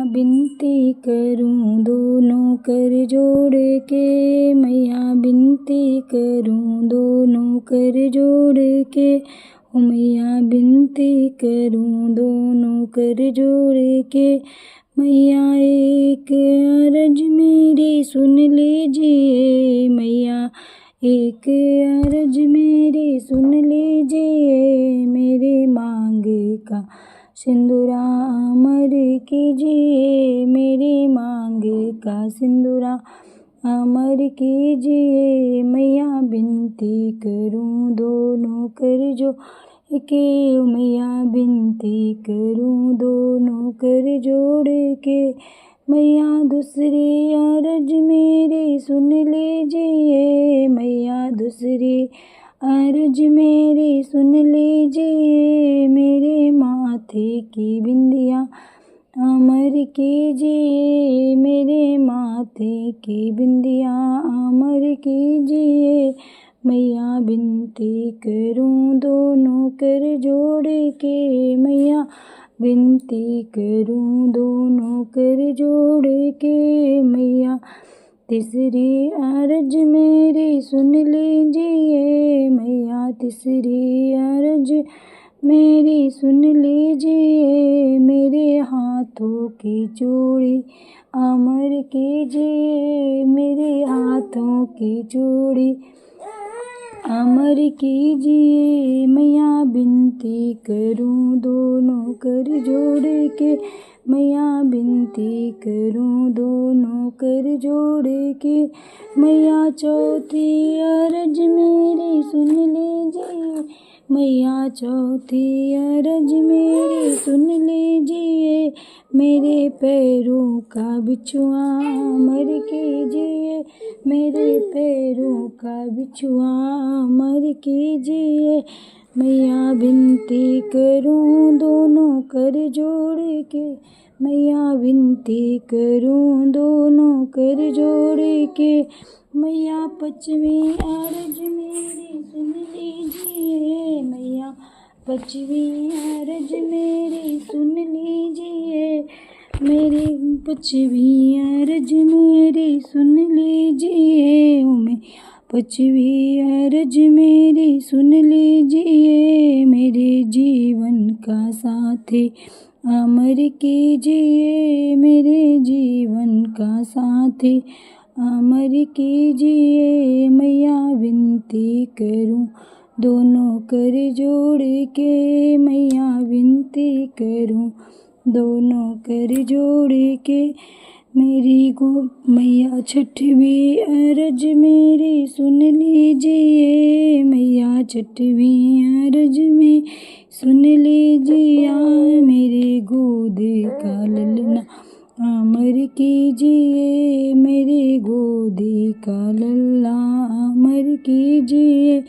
विनती करूं दोनों कर जोड़ के, मैया विनती करूं दोनों कर जोड़ के, ओ मैया विनती करूं दोनों कर जोड़ के। मैया एक अर्ज मेरी सुन लीजिए, मैया एक अर्ज मेरी सुन लीजिए, मेरे मांग का सिंदूरा अमर कीजिए, मेरी मांग का सिंदूरा अमर कीजिए। मैया विनती करूं दोनों कर जोड़ के, मैया विनती करूं दोनों कर जोड़ के। मैया दूसरी अर्ज मेरी सुन लीजिए, मैया दूसरी अर्ज मेरी सुन लीजिए, मेरे माथे की बिंदिया अमर कीजिए, मेरे माथे की बिंदिया अमर कीजिए। मैया विनती करूं दोनों कर जोड़ के, मैया विनती करूं दोनों कर जोड़ के। मैया तीसरी अर्ज मेरी सुन लीजिए, मैया तीसरी अर्ज मेरी सुन लीजिए, मेरे हाथों की चूड़ी अमर कीजिए, मेरे हाथों की चूड़ी अमर कीजिए। मैया विनती करूं दोनों कर जोड़ के, मैया विनती करूं दोनों कर जोड़ के। मैया चौथी अर्ज मेरी सुन लीजिए, मैया चौथी अर्ज मेरी सुन लीजिए, मेरे पैरों का बिछुआ अमर कीजिए, मेरे पैरों का बिछुआ अमर कीजिए। मैया विनती करूं दोनों कर जोड़ के, मैया विनती करूं दोनों कर जोड़ के। मैया पांचवी अर्ज मेरी सुन लीजिए, मैया पांचवी अर्ज मेरी सुन लीजिए, मेरी पांचवी अर्ज मेरी सुन लीजिए, मैया पांचवी अर्ज मेरी सुन लीजिए, मेरे जीवन का साथी अमर कीजिए, मेरे जीवन का साथी अमर कीजिए। मैया विनती करूं दोनों कर जोड़ के, मैया विनती करूं दोनों कर जोड़ के। मेरी गो मैया छठवीं अर्ज मेरी सुन लीजिए, मैया छठवीं अर्ज में सुन लीजिए, मेरे गोद का ललना अमर कीजिए, मेरे गोद का लल्ला अमर कीजिए।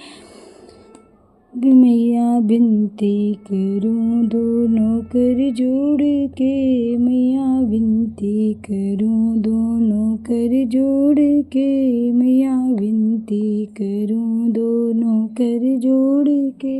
मैया विनती करूं दोनों कर जोड़ के, मैया विनती करूं दोनों कर जोड़ के, मैया विनती करूं दोनों कर जोड़ के।